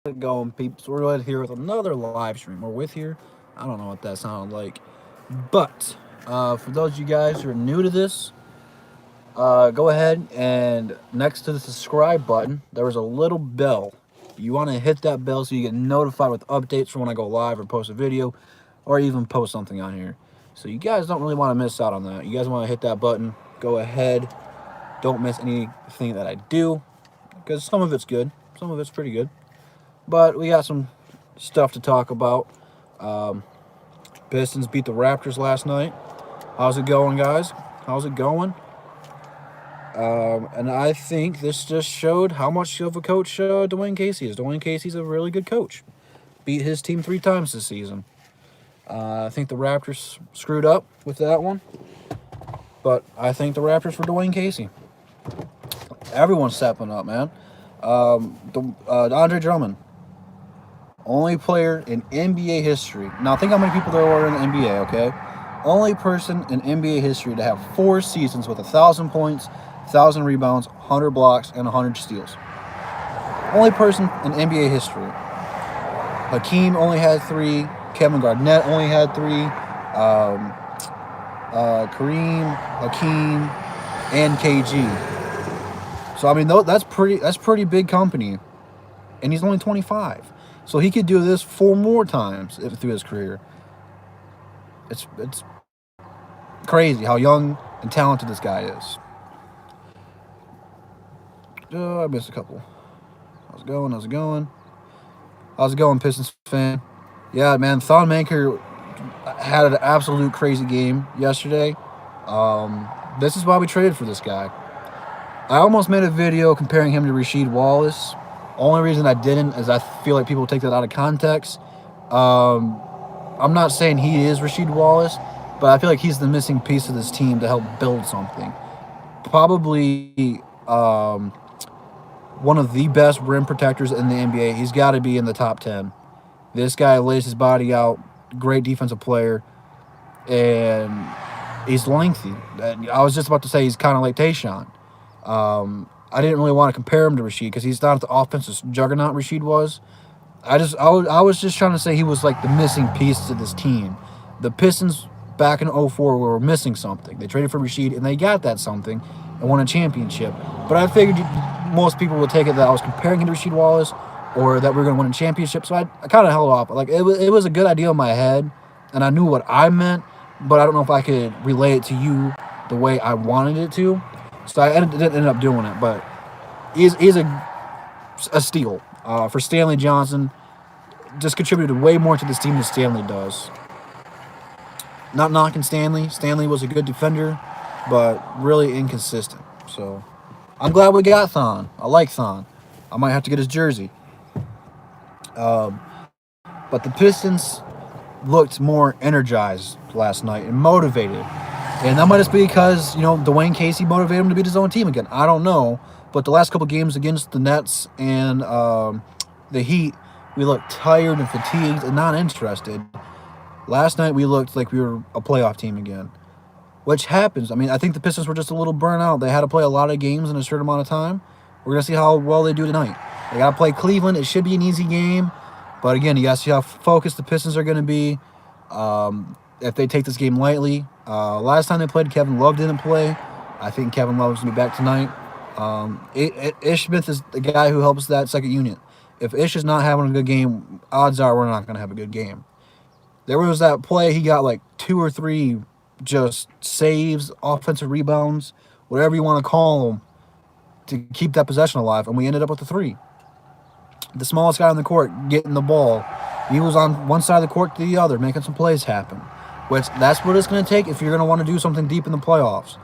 How's it going, peeps? We're right here with another live stream. We're with here. I don't know what that sounded like. But for those of you guys who are new to this, go ahead and next to the subscribe button, there was a little bell. You want to hit that bell so you get notified with updates for when I go live or post a video or even post something on here. So you guys don't really want to miss out on that. You guys want to hit that button. Go ahead. Don't miss anything that I do because some of it's good. Some of it's pretty good. But we got some stuff to talk about. Pistons beat the Raptors last night. How's it going, guys? How's it going? And I think this just showed how much of a coach Dwayne Casey is. Dwayne Casey's a really good coach. Beat his team 3 times this season. I think the Raptors screwed up with that one. But I think the Raptors for Dwayne Casey. Everyone's stepping up, man. Andre Drummond. Only player in NBA history. Now, think how many people there were in the NBA, okay? Only person in NBA history to have 4 seasons with 1,000 points, 1,000 rebounds, 100 blocks, and 100 steals. Only person in NBA history. Hakeem only had 3. Kevin Garnett only had 3. Kareem, Hakeem, and KG. So, I mean, that's pretty big company. And he's only 25. So he could do this 4 more times through his career. It's crazy how young and talented this guy is. I missed a couple. How's it going? How's it going, Pistons fan? Yeah, man, Thon Maker had an absolute crazy game yesterday. This is why we traded for this guy. I almost made a video comparing him to Rasheed Wallace. Only reason I didn't is I feel like people take that out of context. I'm not saying he is Rasheed Wallace, but I feel like he's the missing piece of this team to help build something. Probably one of the best rim protectors in the NBA. He's got to be in the top 10. This guy lays his body out. Great defensive player. And he's lengthy. I was just about to say he's kind of like Tayshaun. I didn't really want to compare him to Rasheed because he's not the offensive juggernaut Rasheed was. I was just trying to say he was like the missing piece to this team. The Pistons back in 2004 were missing something. They traded for Rasheed and they got that something and won a championship. But I figured most people would take it that I was comparing him to Rasheed Wallace or that we were going to win a championship. So I kind of held off. Like it was a good idea in my head and I knew what I meant, but I don't know if I could relay it to you the way I wanted it to. So I didn't end up doing it, but he's a steal for Stanley Johnson. Just contributed way more to this team than Stanley does. Not knocking Stanley. Stanley was a good defender, but really inconsistent. So I'm glad we got Thon. I like Thon. I might have to get his jersey. But the Pistons looked more energized last night and motivated. And that might just be because, Dwayne Casey motivated him to beat his own team again. I don't know. But the last couple games against the Nets and the Heat, we looked tired and fatigued and not interested. Last night, we looked like we were a playoff team again, which happens. I mean, I think the Pistons were just a little burnt out. They had to play a lot of games in a certain amount of time. We're going to see how well they do tonight. They got to play Cleveland. It should be an easy game. But again, you got to see how focused the Pistons are going to be. If they take this game lightly. Last time they played, Kevin Love didn't play. I think Kevin Love's going to be back tonight. Ish Smith is the guy who helps that second unit. If Ish is not having a good game, odds are we're not going to have a good game. There was that play, he got like 2 or 3 just saves, offensive rebounds, whatever you want to call them, to keep that possession alive, and we ended up with a 3. The smallest guy on the court getting the ball. He was on one side of the court to the other, making some plays happen. Which that's what it's going to take if you're going to want to do something deep in the playoffs.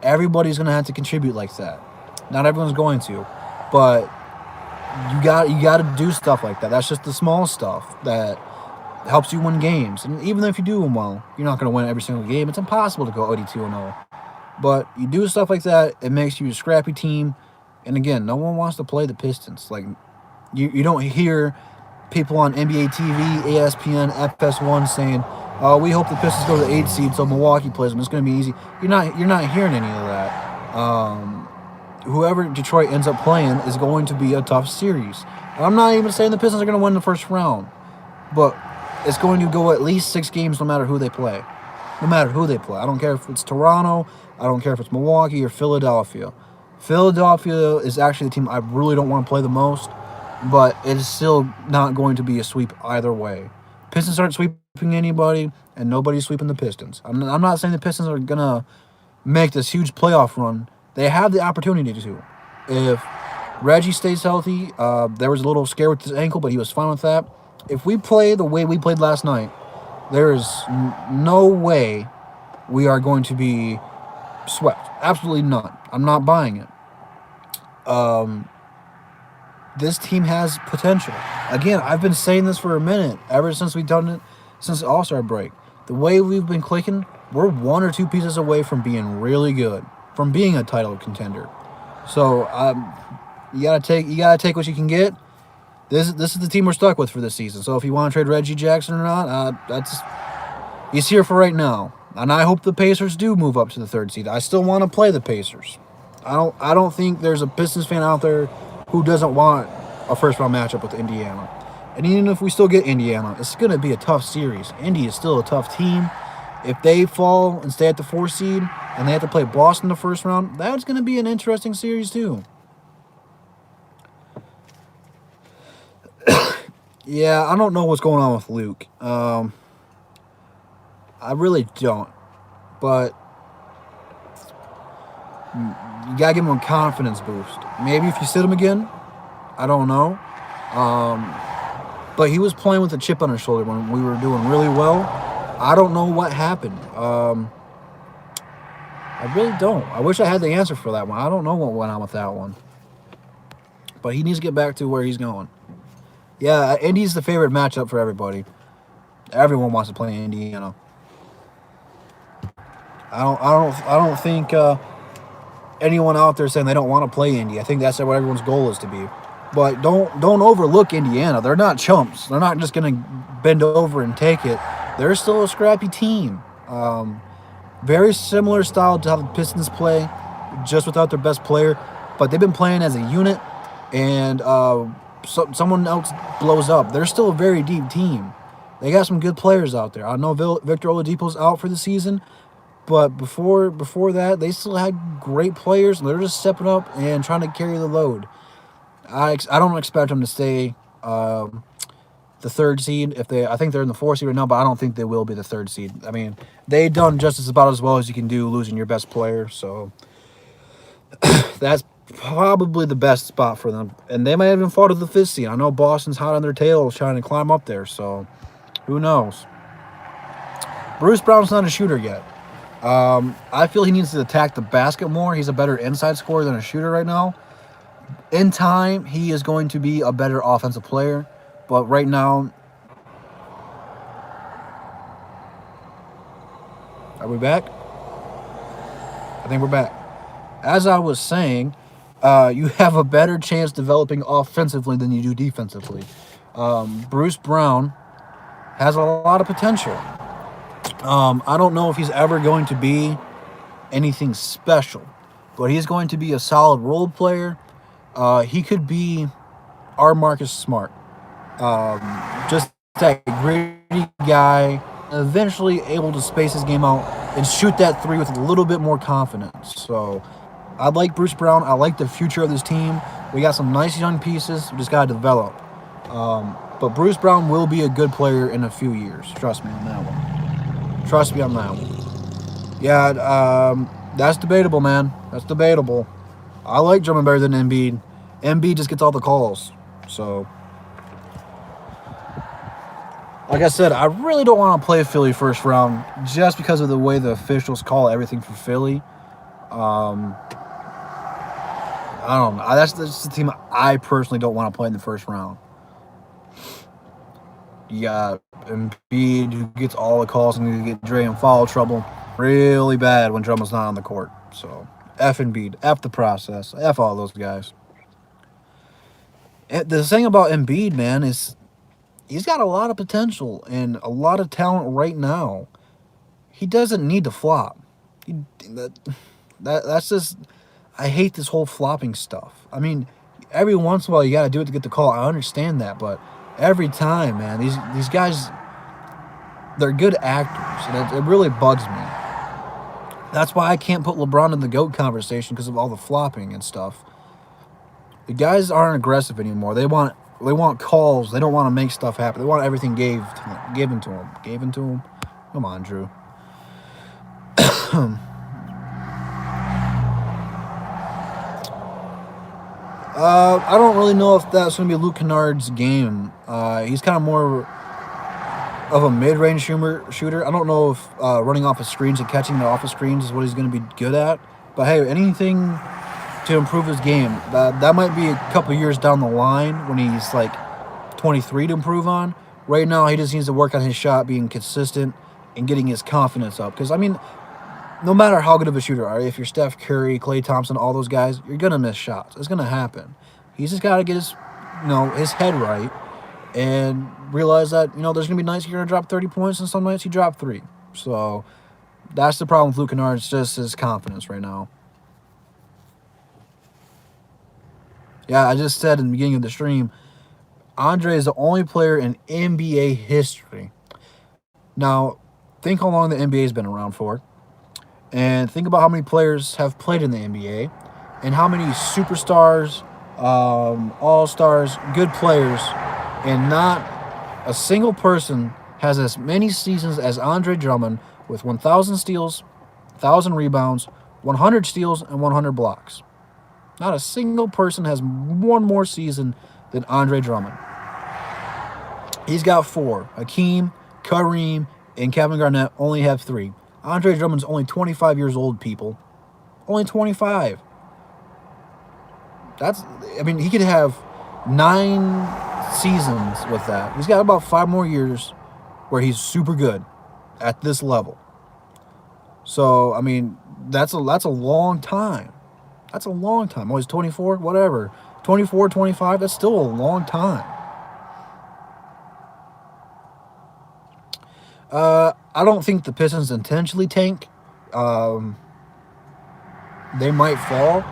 Everybody's going to have to contribute like that. Not everyone's going to, but you got to do stuff like that. That's just the small stuff that helps you win games. And even if you do them well, you're not going to win every single game. It's impossible to go 82-0. But you do stuff like that, it makes you a scrappy team. And again, no one wants to play the Pistons. Like you don't hear people on NBA TV, ESPN, FS1 saying, "Oh, we hope the Pistons go to the 8th seed so Milwaukee plays them. It's going to be easy." You're not hearing any of that. Whoever Detroit ends up playing is going to be a tough series. And I'm not even saying the Pistons are going to win the first round, but it's going to go at least 6 games no matter who they play. No matter who they play. I don't care if it's Toronto. I don't care if it's Milwaukee or Philadelphia. Philadelphia is actually the team I really don't want to play the most, but it is still not going to be a sweep either way. Pistons aren't sweeping anybody, and nobody's sweeping the Pistons. I'm not saying the Pistons are going to make this huge playoff run. They have the opportunity to. If Reggie stays healthy, there was a little scare with his ankle, but he was fine with that. If we play the way we played last night, there is no way we are going to be swept. Absolutely none. I'm not buying it. This team has potential. Again, I've been saying this for a minute, ever since we've done it, since the All-Star break. The way we've been clicking, we're 1 or 2 pieces away from being really good, from being a title contender. So you gotta take what you can get. This is the team we're stuck with for this season. So if you want to trade Reggie Jackson or not, he's here for right now. And I hope the Pacers do move up to the 3rd seed. I still want to play the Pacers. I don't think there's a Pistons fan out there who doesn't want a first round matchup with Indiana. And even if we still get Indiana, it's going to be a tough series. Indy is still a tough team. If they fall and stay at the 4th seed and they have to play Boston the first round, that's going to be an interesting series too. Yeah, I don't know what's going on with Luke. I really don't. But you gotta give him a confidence boost. Maybe if you sit him again, I don't know. But he was playing with a chip on his shoulder when we were doing really well. I don't know what happened. I really don't. I wish I had the answer for that one. I don't know what went on with that one. But he needs to get back to where he's going. Yeah, Indy's the favorite matchup for everybody. Everyone wants to play Indiana. I don't think anyone out there saying they don't want to play Indy. I think that's what everyone's goal is to be. But don't overlook Indiana. They're not chumps. They're not just going to bend over and take it. They're still a scrappy team. Very similar style to how the Pistons play, just without their best player. But they've been playing as a unit, and someone else blows up. They're still a very deep team. They got some good players out there. I know Victor Oladipo's out for the season, but before that, they still had great players. And they're just stepping up and trying to carry the load. I don't expect them to stay the 3rd seed. I think they're in the 4th seed right now, but I don't think they will be the 3rd seed. I mean, they've done just about as well as you can do losing your best player. So that's probably the best spot for them. And they might even fall to the 5th seed. I know Boston's hot on their tail trying to climb up there. So who knows? Bruce Brown's not a shooter yet. I feel he needs to attack the basket more. He's a better inside scorer than a shooter right now. In time, he is going to be a better offensive player. But right now, are we back? I think we're back. As I was saying, you have a better chance developing offensively than you do defensively. Bruce Brown has a lot of potential. I don't know if he's ever going to be anything special, but he's going to be a solid role player. He could be our Marcus Smart. Just that gritty guy, eventually able to space his game out and shoot that 3 with a little bit more confidence. So I like Bruce Brown. I like the future of this team. We got some nice young pieces. We just got to develop. But Bruce Brown will be a good player in a few years. Trust me on that one. Trust me on that one. Yeah, that's debatable, man. That's debatable. I like Drummond better than Embiid. Embiid just gets all the calls. So, like I said, I really don't want to play Philly first round just because of the way the officials call everything for Philly. I don't know. That's the team I personally don't want to play in the first round. You got Embiid, who gets all the calls, and you get Dre in foul trouble really bad when Drummond's not on the court. So, F Embiid, F the process, F all those guys. And the thing about Embiid, man, is he's got a lot of potential and a lot of talent right now. He doesn't need to flop. That's just... I hate this whole flopping stuff. I mean, every once in a while you got to do it to get the call. I understand that, but every time, man, these guys, they're good actors, and it really bugs me. That's why I can't put LeBron in the GOAT conversation because of all the flopping and stuff. The guys aren't aggressive anymore. They want calls. They don't want to make stuff happen. They want everything given to them. Given to them. Come on, Drew. I don't really know if that's going to be Luke Kennard's game. He's kind of more of a mid-range shooter. I don't know if running off of screens and catching the off of screens is what he's going to be good at. But hey, anything to improve his game, that might be a couple years down the line when he's like 23 to improve on. Right now, he just needs to work on his shot, being consistent and getting his confidence up. Because, I mean, no matter how good of a shooter you are, if you're Steph Curry, Klay Thompson, all those guys, you're going to miss shots. It's going to happen. He's just got to get his head right and realize that, there's going to be nights you're going to drop 30 points and some nights you drop 3. So that's the problem with Luke Kennard. It's just his confidence right now. Yeah, I just said in the beginning of the stream, Andre is the only player in NBA history. Now, think how long the NBA has been around for. And think about how many players have played in the NBA. And how many superstars, all-stars, good players. And not a single person has as many seasons as Andre Drummond with 1,000 steals, 1,000 rebounds, 100 steals, and 100 blocks. Not a single person has one more season than Andre Drummond. He's got 4. Hakeem, Kareem, and Kevin Garnett only have 3. Andre Drummond's only 25 years old, people. Only 25. He could have 9 seasons with that. He's got about 5 more years where he's super good at this level. So, that's a long time. That's a long time. Oh, he's 24? Whatever. 24, 25, that's still a long time. I don't think the Pistons intentionally tank. They might fall.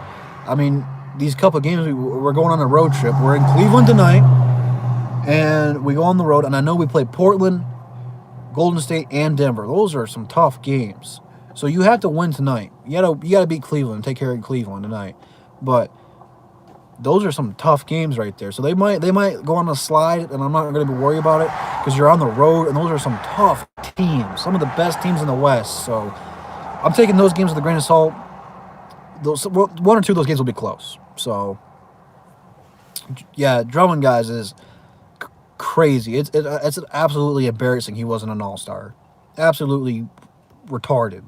These couple of games, we're going on a road trip. We're in Cleveland tonight, and we go on the road, and I know we play Portland, Golden State, and Denver. Those are some tough games. So you have to win tonight. You gotta beat Cleveland and take care of Cleveland tonight. But those are some tough games right there. So they might go on a slide, and I'm not going to be worried about it because you're on the road, and those are some tough teams, some of the best teams in the West. So I'm taking those games with a grain of salt. One or two of those games will be close. So yeah, Drummond, guys, is crazy. It's absolutely embarrassing he wasn't an all-star. Absolutely retarded.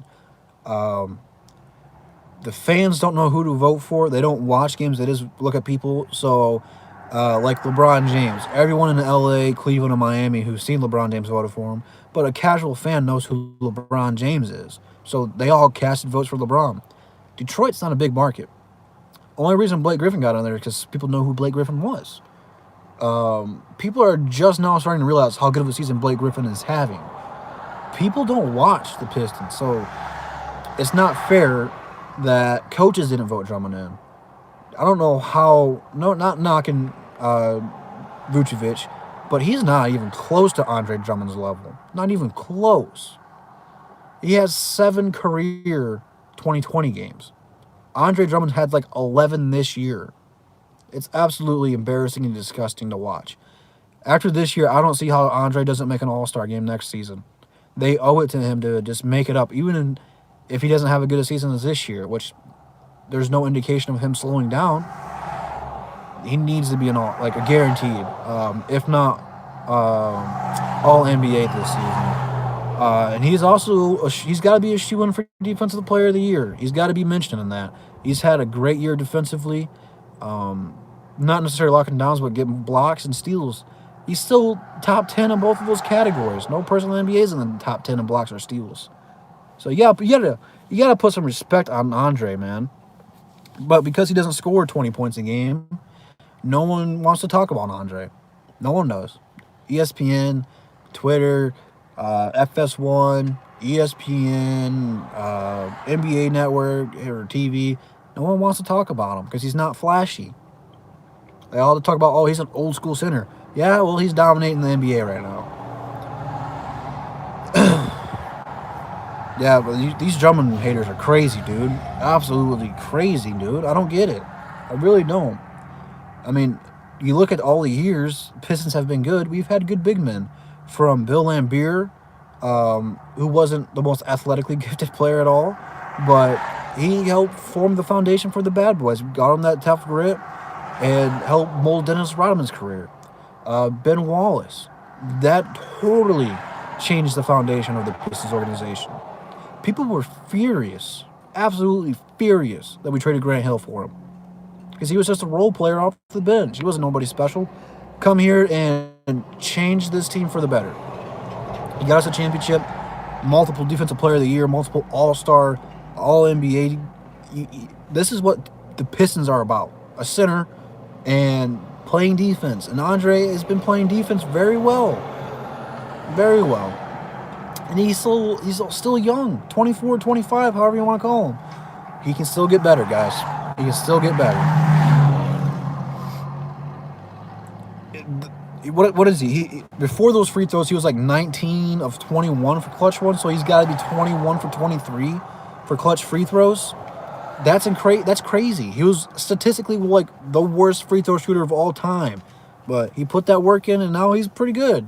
The fans don't know who to vote for. They don't watch games. They just look at people. So, like LeBron James, everyone in LA, Cleveland, and Miami who's seen LeBron James voted for him, but a casual fan knows who LeBron James is. So they all casted votes for LeBron. Detroit's not a big market. Only reason Blake Griffin got on there is because people know who Blake Griffin was. People are just now starting to realize how good of a season Blake Griffin is having. People don't watch the Pistons, so it's not fair that coaches didn't vote Drummond in. I don't know how. No, not knocking Vucevic, but he's not even close to Andre Drummond's level. Not even close. He has 7 career 2020 games. Andre Drummond had like 11 this year. It's absolutely embarrassing and disgusting to watch. After this year, I don't see how Andre doesn't make an all-star game next season. They owe it to him to just make it up, even if he doesn't have as good a season as this year, which there's no indication of him slowing down. He needs to be a guaranteed, if not all NBA this season. And he's got to be a shoo-in for Defensive Player of the Year. He's got to be mentioned in that. He's had a great year defensively, not necessarily locking downs, but getting blocks and steals. He's still top 10 in both of those categories. No person in the NBA is in the top 10 in blocks or steals. So yeah, you gotta put some respect on Andre, man. But because he doesn't score 20 points a game, no one wants to talk about Andre. No one does. ESPN, Twitter, FS1, ESPN, NBA Network or TV. No one wants to talk about him because he's not flashy. They all talk about, oh, he's an old school center. Yeah, well, he's dominating the NBA right now. Yeah, but these Drummond haters are crazy, dude. Absolutely crazy, dude. I don't get it. I really don't. I mean, you look at all the years, Pistons have been good. We've had good big men. From Bill Laimbeer, who wasn't the most athletically gifted player at all, but he helped form the foundation for the bad boys. Got him that tough grit and helped mold Dennis Rodman's career. Ben Wallace, that totally changed the foundation of the Pistons organization. People were furious, absolutely furious, that we traded Grant Hill for him. Because he was just a role player off the bench. He wasn't nobody special. Come here and change this team for the better. He got us a championship, multiple Defensive Player of the Year, multiple All-Star, All-NBA. This is what the Pistons are about. A center and playing defense. And Andre has been playing defense very well. Very well. And he's still young. 24, 25, however you want to call him. He can still get better, guys. He can still get better. What is he? Before those free throws, he was like 19 of 21 for clutch ones, so he's got to be 21 for 23 for clutch free throws. That's crazy. He was statistically like the worst free throw shooter of all time, but he put that work in, and now he's pretty good.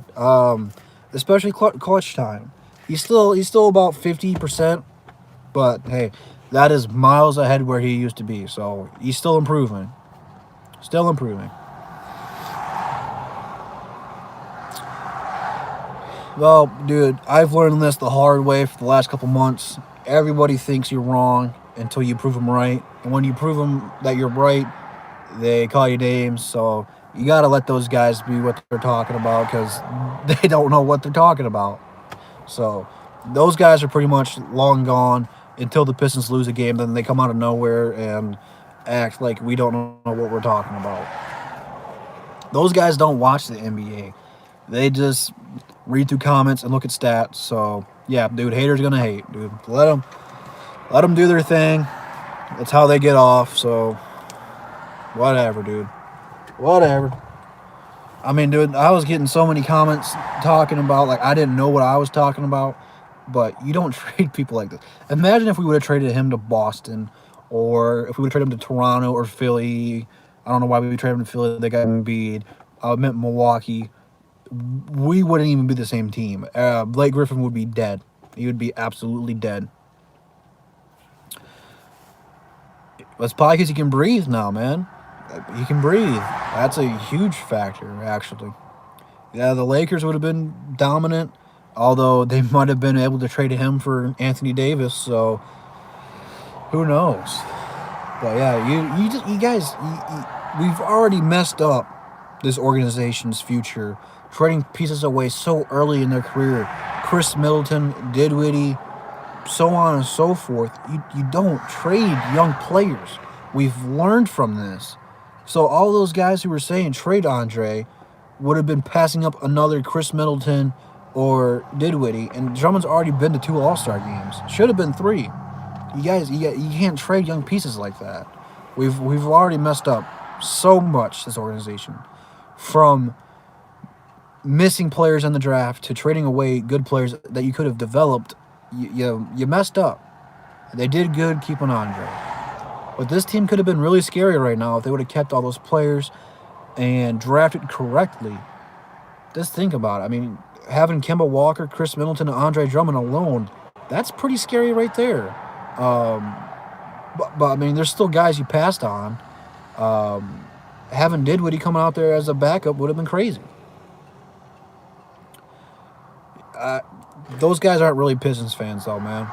Especially clutch time. He's still about 50%, but hey, that is miles ahead where he used to be. So he's still improving. Still improving. Well, dude, I've learned this the hard way for the last couple months. Everybody thinks you're wrong until you prove them right. And when you prove them that you're right, they call you names. So you got to let those guys be what they're talking about, because they don't know what they're talking about. So those guys are pretty much long gone until the Pistons lose a game. Then they come out of nowhere and act like we don't know what we're talking about. Those guys don't watch the NBA. They just read through comments and look at stats. So yeah, dude, haters gonna hate, dude. Let them do their thing. That's how they get off. So whatever, dude. Whatever. I mean, dude, I was getting so many comments talking about, like, I didn't know what I was talking about, but you don't trade people like this. Imagine if we would have traded him to Boston, or if we would have traded him to Toronto or Philly. I don't know why we traded him to Philly. They got Embiid. I meant Milwaukee. We wouldn't even be the same team. Blake Griffin would be dead. He would be absolutely dead. That's probably because he can breathe now, man. He can breathe. That's a huge factor, actually. Yeah, the Lakers would have been dominant, although they might have been able to trade him for Anthony Davis. So who knows? But yeah, you guys, we've already messed up this organization's future, trading pieces away so early in their career. Chris Middleton, Dinwiddie, so on and so forth. You don't trade young players. We've learned from this. So all those guys who were saying trade Andre would have been passing up another Chris Middleton or Dinwiddie, and Drummond's already been to 2 All-Star games. Should have been 3. You guys, you can't trade young pieces like that. We've already messed up so much, this organization, from missing players in the draft to trading away good players that you could have developed. You messed up. They did good keeping Andre. But this team could have been really scary right now if they would have kept all those players and drafted correctly. Just think about it. I mean, having Kemba Walker, Chris Middleton, and Andre Drummond alone, that's pretty scary right there. But I mean, there's still guys you passed on. Having Dinwiddie coming out there as a backup would have been crazy. Those guys aren't really Pistons fans, though, man.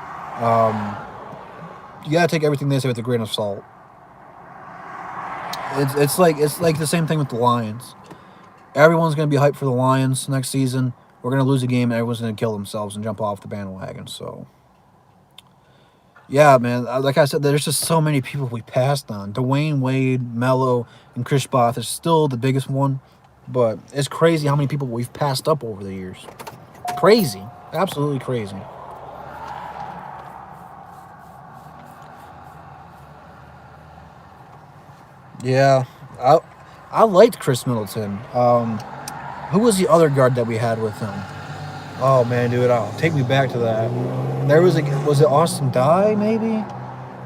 You gotta take everything they say with a grain of salt. It's like the same thing with the Lions. Everyone's gonna be hyped for the Lions next season. We're gonna lose a game, and everyone's gonna kill themselves and jump off the bandwagon. So, yeah, man. Like I said, there's just so many people we passed on. Dwayne Wade, Melo, and Chris Bosh is still the biggest one, but it's crazy how many people we've passed up over the years. Crazy, absolutely crazy. Yeah, I liked Chris Middleton. Who was the other guard that we had with him? Oh man, dude, take me back to that. There was it Austin Dye maybe?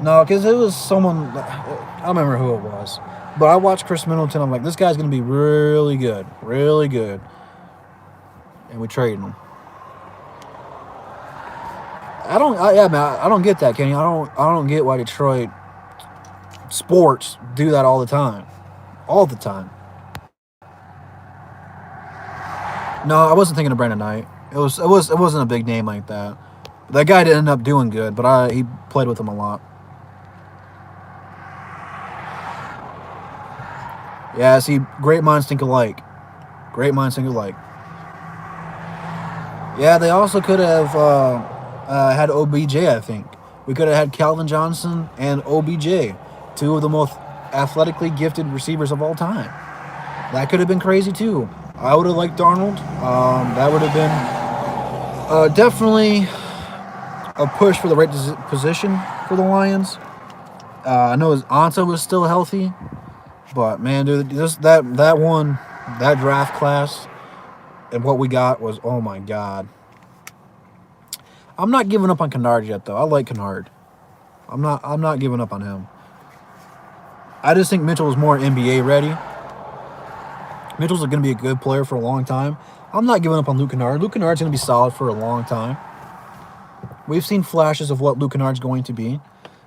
No, because it was someone. I don't remember who it was, but I watched Chris Middleton. I'm like, this guy's gonna be really good, and we traded him. Yeah, man, I don't get that, Kenny. I don't get why Detroit sports do that all the time. No, I wasn't thinking of Brandon Knight. It wasn't a big name like that. That guy didn't end up doing good, but he played with him a lot. Yeah, see, great minds think alike. Yeah, they also could have had OBJ, I think. We could have had Calvin Johnson and OBJ, two of the most athletically gifted receivers of all time. That could have been crazy, too. I would have liked Darnold. That would have been definitely a push for the right position for the Lions. I know his Anta was still healthy, but man, dude, that draft class and what we got was, oh my god. I'm not giving up on Kennard yet, though. I like Kennard. I'm not giving up on him. I just think Mitchell is more NBA ready. Mitchell's going to be a good player for a long time. I'm not giving up on Luke Kennard. Luke Kennard's going to be solid for a long time. We've seen flashes of what Luke Kennard's going to be.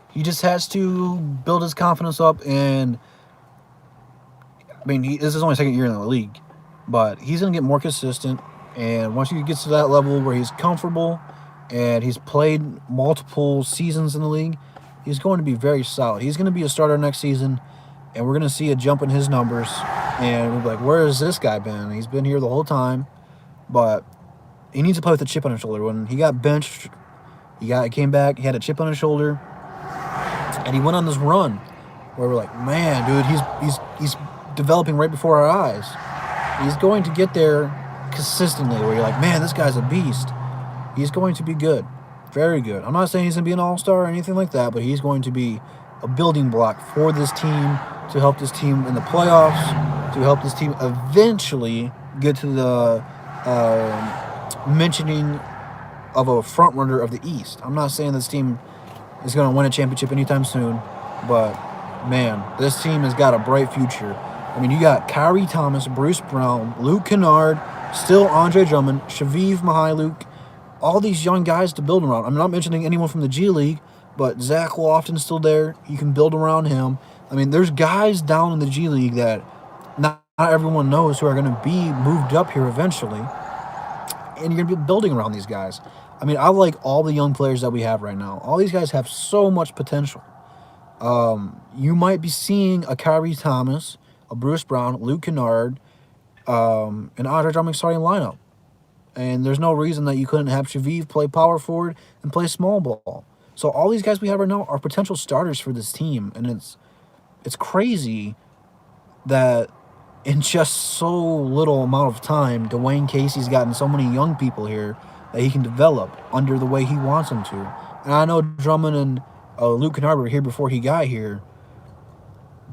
He just has to build his confidence up, and I mean, this is only second year in the league, but he's going to get more consistent, and once he gets to that level where he's comfortable and he's played multiple seasons in the league, he's going to be very solid. He's going to be a starter next season, and we're going to see a jump in his numbers. And we're like, where has this guy been? He's been here the whole time, but he needs to play with a chip on his shoulder. When he got benched, he came back, he had a chip on his shoulder, and he went on this run where we're like, man, dude, he's developing right before our eyes. He's going to get there consistently where you're like, man, this guy's a beast. He's going to be good, very good. I'm not saying he's going to be an all-star or anything like that, but he's going to be a building block for this team, to help this team in the playoffs, to help this team eventually get to the mentioning of a front runner of the East. I'm not saying this team is going to win a championship anytime soon, but man, this team has got a bright future. I mean, you got Kyrie Thomas, Bruce Brown, Luke Kennard, still Andre Drummond, Shaviv Mihailuk, all these young guys to build around. I'm not mentioning anyone from the G League, but Zach Lofton's still there. You can build around him. I mean, there's guys down in the G League that not everyone knows who are going to be moved up here eventually, and you're going to be building around these guys. I mean, I like all the young players that we have right now. All these guys have so much potential. You might be seeing a Kyrie Thomas, a Bruce Brown, Luke Kennard, and Andre Drummond starting lineup. And there's no reason that you couldn't have Shaviv play power forward and play small ball. So all these guys we have right now are potential starters for this team, and it's crazy that in just so little amount of time, Dwayne Casey's gotten so many young people here that he can develop under the way he wants them to. And I know Drummond and Luke Kennard were here before he got here,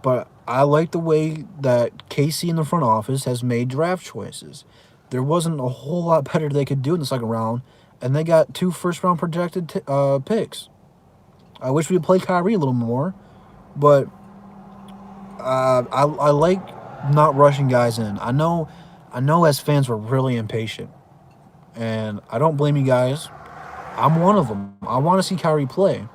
but I like the way that Casey in the front office has made draft choices. There wasn't a whole lot better they could do in the second round, and they got 2 first-round projected picks. I wish we would play Kyrie a little more, but I like not rushing guys in. I know as fans we're really impatient, and I don't blame you guys. I'm one of them. I want to see Kyrie play,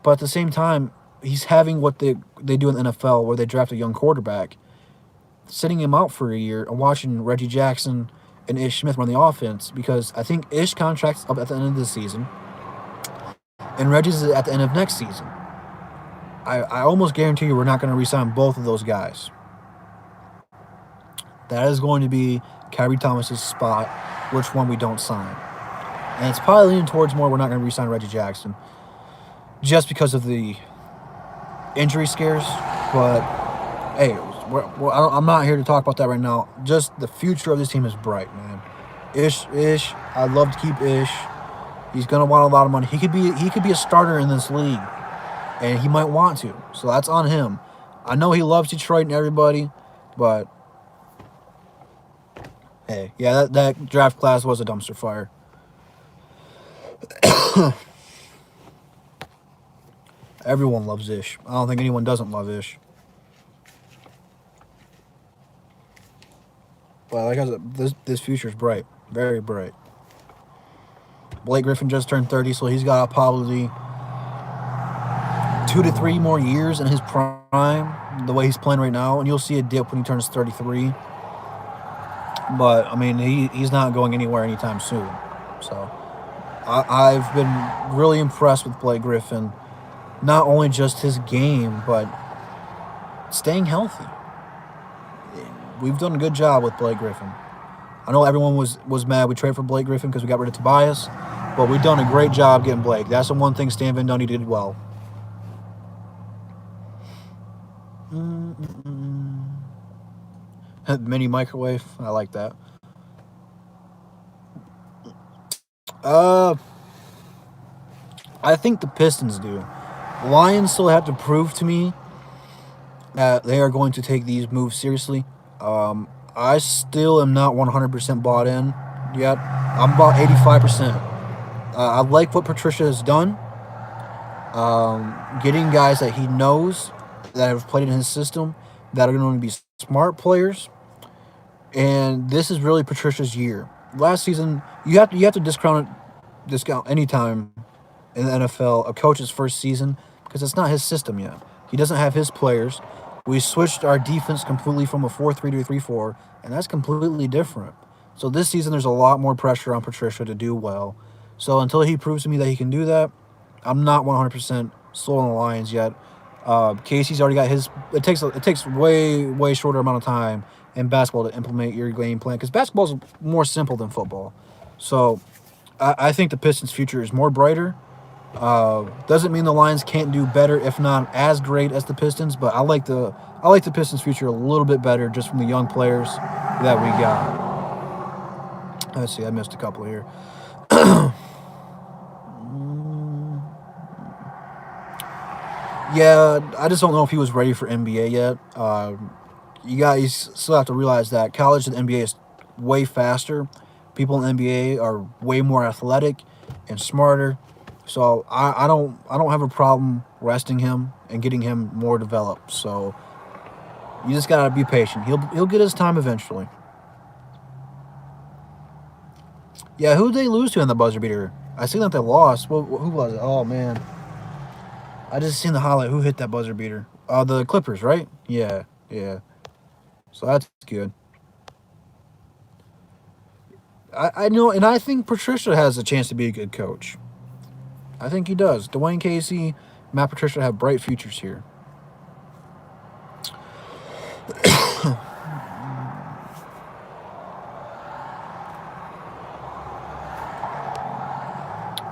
but at the same time, he's having what they do in the NFL, where they draft a young quarterback, sitting him out for a year and watching Reggie Jackson and Ish Smith run the offense, because I think Ish contract's up at the end of this season, and Reggie's at the end of next season. I almost guarantee you we're not going to re-sign both of those guys. That is going to be Kyrie Thomas's spot, which one we don't sign. And it's probably leaning towards more we're not going to re-sign Reggie Jackson, just because of the injury scares. But, hey, I'm not here to talk about that right now. Just the future of this team is bright, man. Ish, I'd love to keep Ish. He's going to want a lot of money. He could be a starter in this league, and he might want to. So that's on him. I know he loves Detroit and everybody, But hey, yeah, that draft class was a dumpster fire. Everyone loves Ish. I don't think anyone doesn't love Ish. But like I said, this future's bright, very bright. Blake Griffin just turned 30, so he's got probably 2 to 3 more years in his prime, the way he's playing right now, and you'll see a dip when he turns 33. But I mean, he's not going anywhere anytime soon. So I've been really impressed with Blake Griffin, not only just his game, but staying healthy. We've done a good job with Blake Griffin. I know everyone was mad we traded for Blake Griffin because we got rid of Tobias, but we've done a great job getting Blake. That's the one thing Stan Van Gundy did well. Mini microwave. I like that. I think the Pistons do. Lions still have to prove to me that they are going to take these moves seriously. I still am not 100% bought in yet. I'm about 85%. I like what Patricia has done. Getting guys that he knows that have played in his system that are going to be smart players. And this is really Patricia's year. Last season, you have to discount any time in the NFL a coach's first season because it's not his system yet. He doesn't have his players. We switched our defense completely from a 4-3 to a 3-4, and that's completely different. So this season, there's a lot more pressure on Patricia to do well. So until he proves to me that he can do that, I'm not 100% sold on the Lions yet. Casey's already got his. It takes way shorter amount of time in basketball to implement your game plan because basketball is more simple than football. So I think the Pistons' future is more brighter. Doesn't mean the Lions can't do better, if not as great as the Pistons. But I like the Pistons' future a little bit better just from the young players that we got. Let's see, I missed a couple here. Yeah, I just don't know if he was ready for NBA yet. You guys still have to realize that college and NBA is way faster. People in the NBA are way more athletic and smarter. So I don't have a problem resting him and getting him more developed. So you just gotta be patient. He'll get his time eventually. Yeah, who did they lose to in the buzzer beater? I seen that they lost. Well, who was it? Oh man, I just seen the highlight. Who hit that buzzer beater? The Clippers, right? Yeah. So that's good. I know, and I think Patricia has a chance to be a good coach. I think he does. Dwayne Casey, Matt Patricia have bright futures here.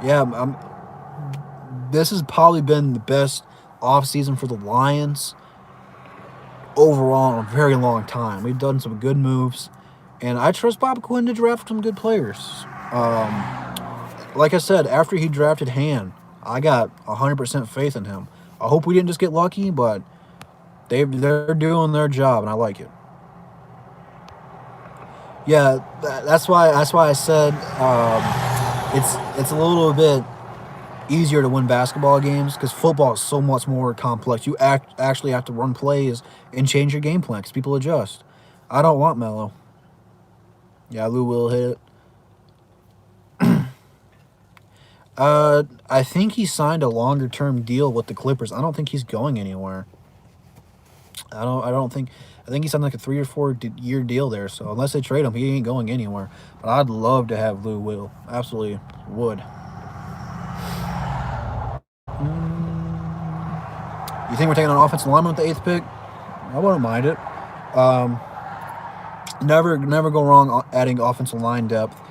Yeah, this has probably been the best offseason for the Lions overall in a very long time. We've done some good moves, and I trust Bob Quinn to draft some good players. Like I said, after he drafted Han, I got 100% faith in him. I hope we didn't just get lucky, but they're doing their job, and I like it. Yeah, that's why I said it's a little bit easier to win basketball games because football is so much more complex. You actually have to run plays and change your game plan because people adjust. I don't want Melo. Yeah, Lou Will hit it. I think he signed a longer term deal with the Clippers. I don't think he's going anywhere. I think he signed like a 3 or 4 year deal there. So unless they trade him, he ain't going anywhere. But I'd love to have Lou Will. Absolutely would. You think we're taking an offensive lineman with the 8th pick? I wouldn't mind it. Never go wrong adding offensive line depth.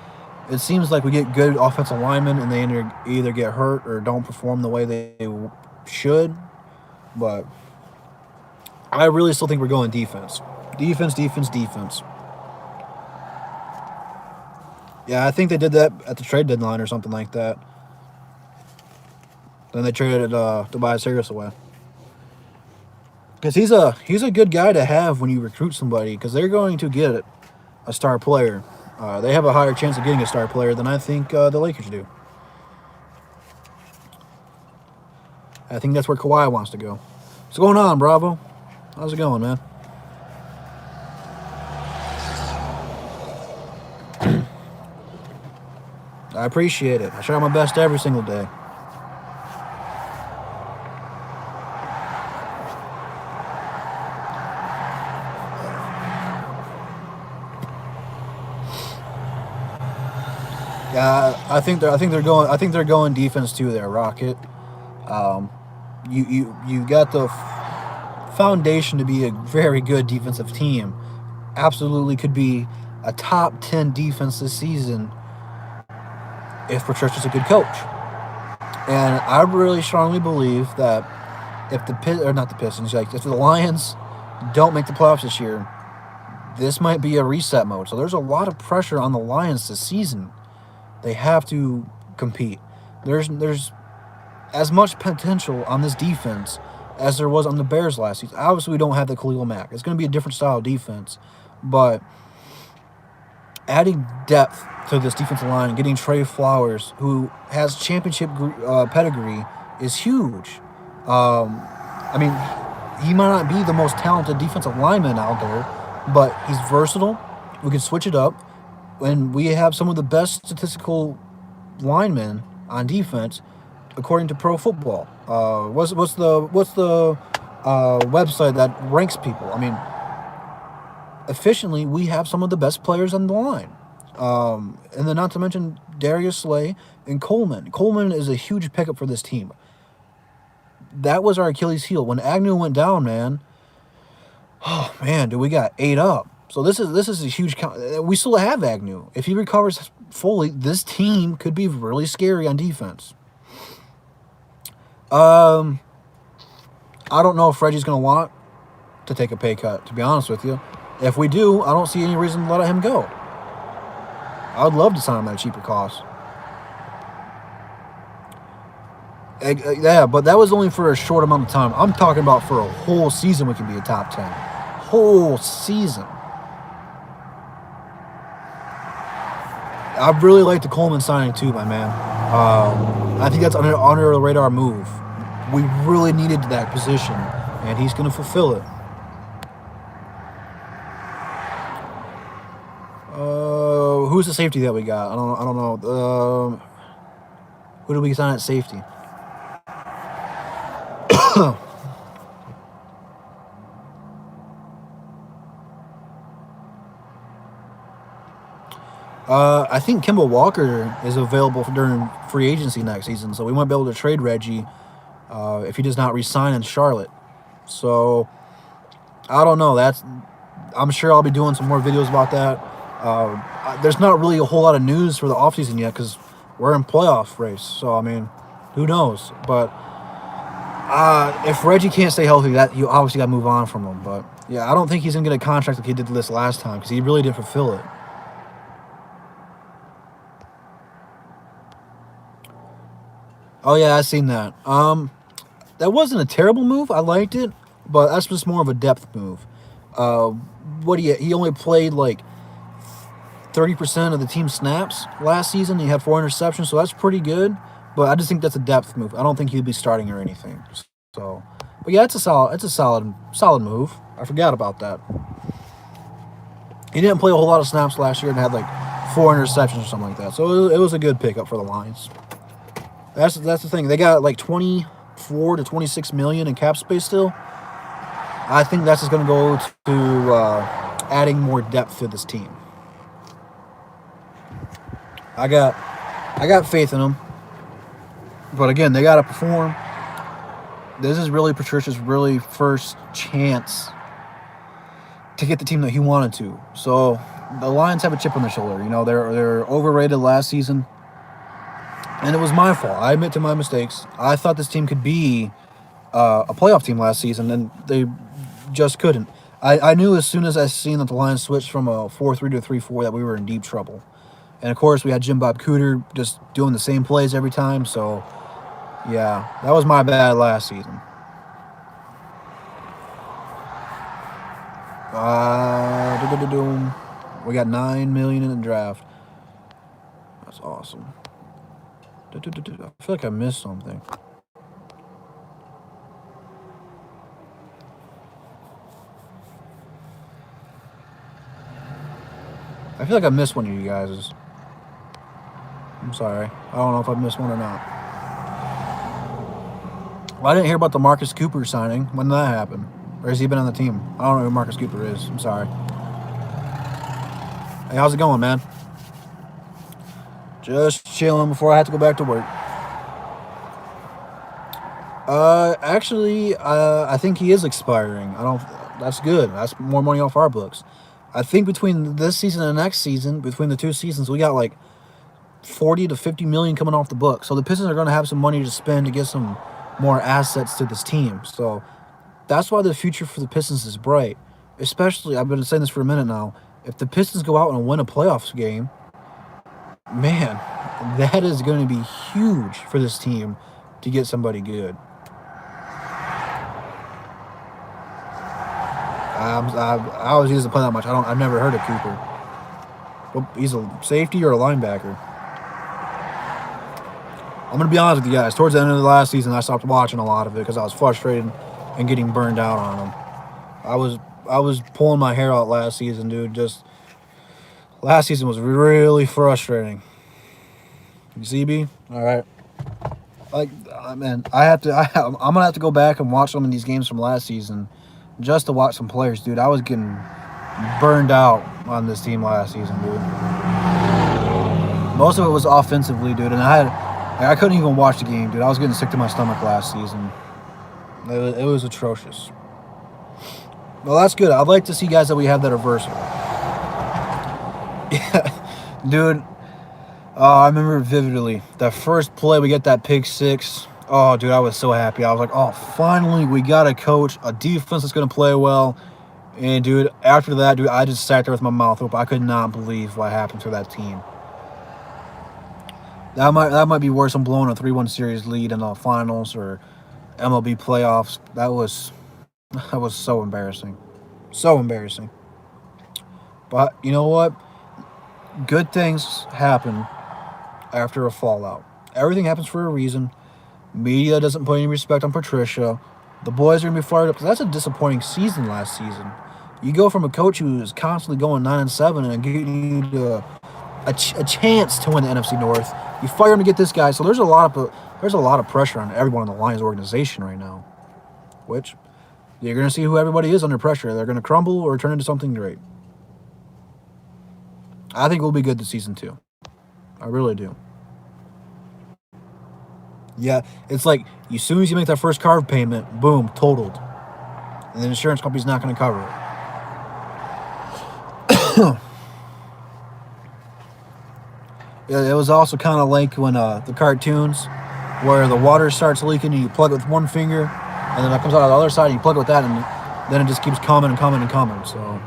It seems like we get good offensive linemen and they either get hurt or don't perform the way they should. But I really still think we're going defense. Defense. Yeah, I think they did that at the trade deadline or something like that. Then they traded Tobias Harris away. Because he's a good guy to have when you recruit somebody, because they're going to get a star player. They have a higher chance of getting a star player than I think the Lakers do. I think that's where Kawhi wants to go. What's going on, Bravo? How's it going, man? I appreciate it. I try my best every single day. Yeah, I think they're going defense too there, Rocket. You got the foundation to be a very good defensive team. Absolutely could be a top 10 defense this season if Patricia's a good coach. And I really strongly believe that if if the Lions don't make the playoffs this year, this might be a reset mode. So there's a lot of pressure on the Lions this season. They have to compete. There's as much potential on this defense as there was on the Bears last season. Obviously, we don't have the Khalil Mack. It's going to be a different style of defense. But adding depth to this defensive line and getting Trey Flowers, who has championship pedigree, is huge. I mean, he might not be the most talented defensive lineman out there, but he's versatile. We can switch it up. And we have some of the best statistical linemen on defense, according to Pro Football. What's the website that ranks people? I mean, efficiently, we have some of the best players on the line. And then not to mention Darius Slay and Coleman. Coleman is a huge pickup for this team. That was our Achilles heel. When Agnew went down, man, oh man, dude, we got ate up. So this is a huge we still have Agnew. If he recovers fully, this team could be really scary on defense. I don't know if Reggie's going to want to take a pay cut, to be honest with you. If we do, I don't see any reason to let him go. I would love to sign him at a cheaper cost. Yeah, but that was only for a short amount of time. I'm talking about for a whole season we can be a top 10. Whole season. I really like the Coleman signing too, my man. I think that's under the radar move. We really needed that position, and he's going to fulfill it. Who's the safety that we got? I don't know. Who did we sign at safety? I think Kemba Walker is available during free agency next season, so we might be able to trade Reggie if he does not re-sign in Charlotte. So I don't know. I'm sure I'll be doing some more videos about that. There's not really a whole lot of news for the offseason yet because we're in playoff race. So I mean, who knows? But if Reggie can't stay healthy, that you obviously got to move on from him. But yeah, I don't think he's gonna get a contract like he did this last time because he really didn't fulfill it. Oh, yeah, I seen that. That wasn't a terrible move. I liked it, but that's just more of a depth move. He only played like 30% of the team snaps last season. He had 4 interceptions, so that's pretty good. But I just think that's a depth move. I don't think he'd be starting or anything. So, but yeah, it's a solid move. I forgot about that. He didn't play a whole lot of snaps last year and had like 4 interceptions or something like that. So it was a good pickup for the Lions. That's the thing. They got like 24 to 26 million in cap space still. I think that's just going to go to adding more depth to this team. I got faith in them. But again, they got to perform. This is really Patricia's really first chance to get the team that he wanted to. So the Lions have a chip on their shoulder. You know, they're overrated last season. And it was my fault. I admit to my mistakes. I thought this team could be a playoff team last season, and they just couldn't. I knew as soon as I seen that the Lions switched from a 4-3 to a 3-4 that we were in deep trouble. And, of course, we had Jim Bob Cooter just doing the same plays every time. So, yeah, that was my bad last season. We got $9 million in the draft. That's awesome. I feel like I missed something. I feel like I missed one of you guys. I'm sorry. I don't know if I missed one or not. Well, I didn't hear about the Marcus Cooper signing. When did that happen? Or has he been on the team? I don't know who Marcus Cooper is. I'm sorry. Hey, how's it going, man? Just chilling before I have to go back to work. Actually, I think he is expiring. That's good. That's more money off our books. I think between this season and next season, between the two seasons, we got like 40 to 50 million coming off the book. So the Pistons are going to have some money to spend to get some more assets to this team. So that's why the future for the Pistons is bright. Especially, I've been saying this for a minute now. If the Pistons go out and win a playoffs game, man, that is going to be huge for this team to get somebody good. I always used to play that much. I've never heard of Cooper. Well, he's a safety or a linebacker. I'm gonna be honest with you guys. Towards the end of the last season, I stopped watching a lot of it because I was frustrated and getting burned out on him. I was pulling my hair out last season, dude. Just last season was really frustrating. You see, B? All right. Like, man, I'm gonna have to go back and watch some of these games from last season just to watch some players, dude. I was getting burned out on this team last season, dude. Most of it was offensively, dude, and I couldn't even watch the game, dude. I was getting sick to my stomach last season. It was atrocious. Well, that's good. I'd like to see, guys, that we have that reversal. Yeah, dude. I remember vividly that first play we get that pick six. Oh, dude, I was so happy. I was like, oh, finally we got a coach, a defense that's going to play well. And, dude, after that, dude, I just sat there with my mouth open. I could not believe what happened to that team. That might be worse than blowing a 3-1 series lead in the finals or MLB playoffs. That was so embarrassing. So embarrassing. But you know what? Good things happen after a fallout. Everything happens for a reason. Media doesn't put any respect on Patricia. The boys are going to be fired up because that's a disappointing season last season. You go from a coach who is constantly going 9-7 and getting you a chance to win the NFC North. You fire him to get this guy. So there's a lot of pressure on everyone in the Lions organization right now, which you're going to see who everybody is under pressure. They're going to crumble or turn into something great. I think we'll be good this season too. I really do. Yeah, it's like as soon as you make that first car payment, boom, totaled. And the insurance company's not going to cover it. It was also kind of like when the cartoons where the water starts leaking and you plug it with one finger and then it comes out on the other side and you plug it with that and then it just keeps coming and coming and coming. So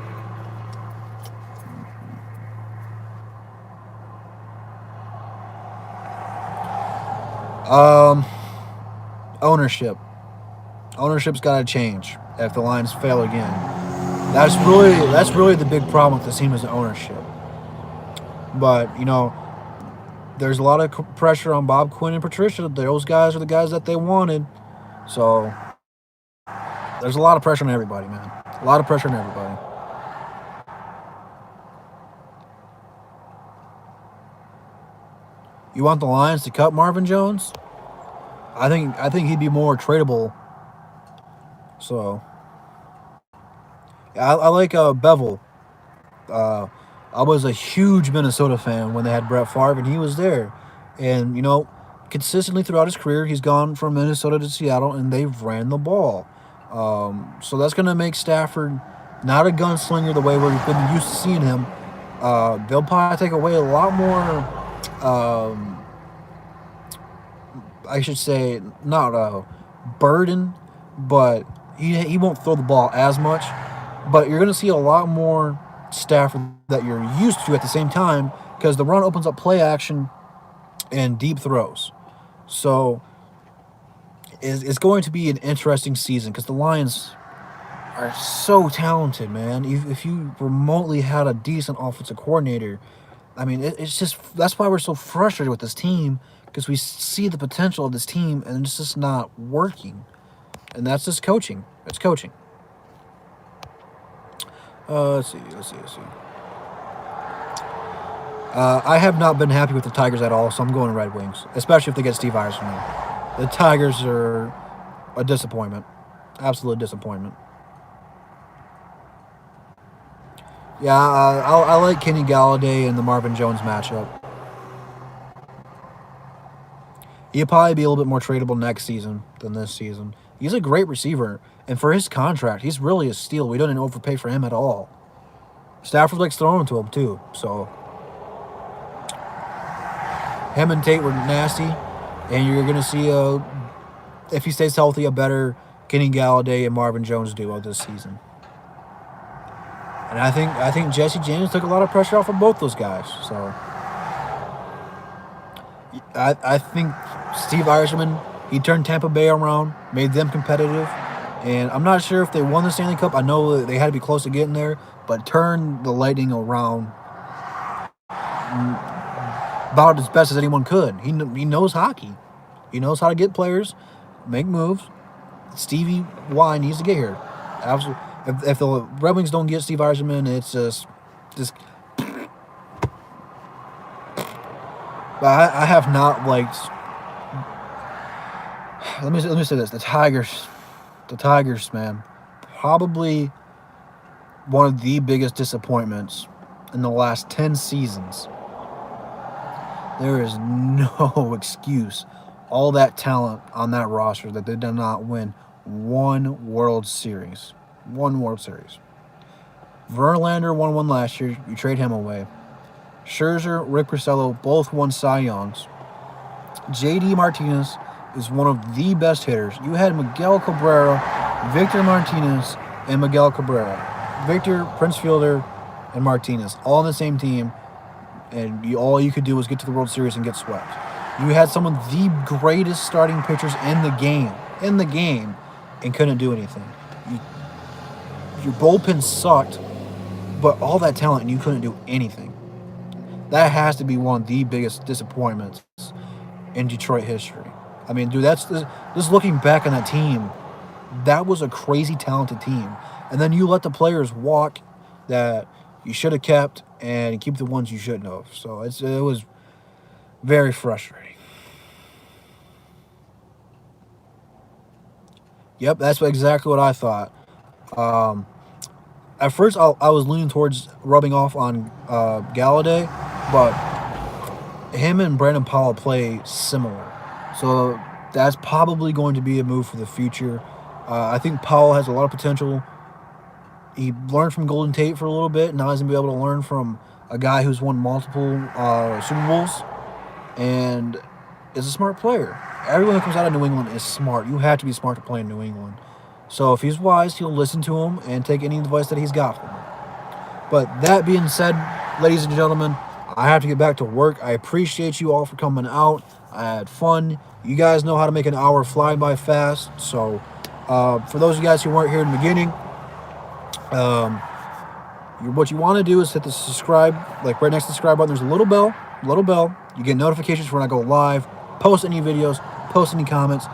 ownership's got to change if the Lions fail again. That's really the big problem with this team is the ownership. But there's a lot of pressure on Bob Quinn and Patricia. Those guys are the guys that they wanted. So there's a lot of pressure on everybody, man. A lot of pressure on everybody. You want the Lions to cut Marvin Jones? I think he'd be more tradable. So I like Bevel. I was a huge Minnesota fan when they had Brett Favre, and he was there. And, consistently throughout his career, he's gone from Minnesota to Seattle, and they've ran the ball. So that's going to make Stafford not a gunslinger the way we've been used to seeing him. They'll probably take away a lot more, I should say, not a burden, but he won't throw the ball as much. But you're going to see a lot more Stafford that you're used to at the same time because the run opens up play action and deep throws. So it's going to be an interesting season because the Lions are so talented, man. If you remotely had a decent offensive coordinator, I mean, it's just that's why we're so frustrated with this team because we see the potential of this team and it's just not working, and that's just coaching. It's coaching. Let's see. I have not been happy with the Tigers at all, so I'm going Red Wings, especially if they get Steve Eisman. The Tigers are a disappointment, absolute disappointment. Yeah, I like Kenny Galladay and the Marvin Jones matchup. He'll probably be a little bit more tradable next season than this season. He's a great receiver, and for his contract, he's really a steal. We don't even overpay for him at all. Stafford likes throwing to him too, so him and Tate were nasty, and you're gonna see if he stays healthy, a better Kenny Galladay and Marvin Jones duo this season. And I think Jesse James took a lot of pressure off of both those guys. So I think Steve Eisman, he turned Tampa Bay around, made them competitive. And I'm not sure if they won the Stanley Cup. I know they had to be close to getting there, but turned the Lightning around about as best as anyone could. He knows hockey. He knows how to get players, make moves. Stevie Y needs to get here. Absolutely. If the Red Wings don't get Steve Yzerman, it's just. But I have not liked. Let me say this: the Tigers, man, probably one of the biggest disappointments in the last 10 seasons. There is no excuse. All that talent on that roster that they did not win one World Series. One World Series. Verlander won one last year. You trade him away. Scherzer, Rick Porcello both won Cy Youngs. J.D. Martinez is one of the best hitters. You had Miguel Cabrera, Victor Martinez, and Miguel Cabrera. Victor, Prince Fielder, and Martinez all on the same team, and all you could do was get to the World Series and get swept. You had some of the greatest starting pitchers in the game, and couldn't do anything. Your bullpen sucked, but all that talent and you couldn't do anything. That has to be one of the biggest disappointments in Detroit history. I mean, dude, that's just looking back on that team. That was a crazy talented team, and then you let the players walk that you should have kept and keep the ones you shouldn't have. So it was very frustrating. Yep, that's exactly what I thought. At first, I was leaning towards rubbing off on Galladay, but him and Brandon Powell play similar. So that's probably going to be a move for the future. I think Powell has a lot of potential. He learned from Golden Tate for a little bit. Now he's going to be able to learn from a guy who's won multiple Super Bowls and is a smart player. Everyone that comes out of New England is smart. You have to be smart to play in New England. So if he's wise, he'll listen to him and take any advice that he's got from him. But that being said, ladies and gentlemen, I have to get back to work. I appreciate you all for coming out. I had fun. You guys know how to make an hour fly by fast. So for those of you guys who weren't here in the beginning, what you want to do is hit the subscribe, like right next to the subscribe button. There's a little bell. You get notifications when I go live, post any videos, post any comments.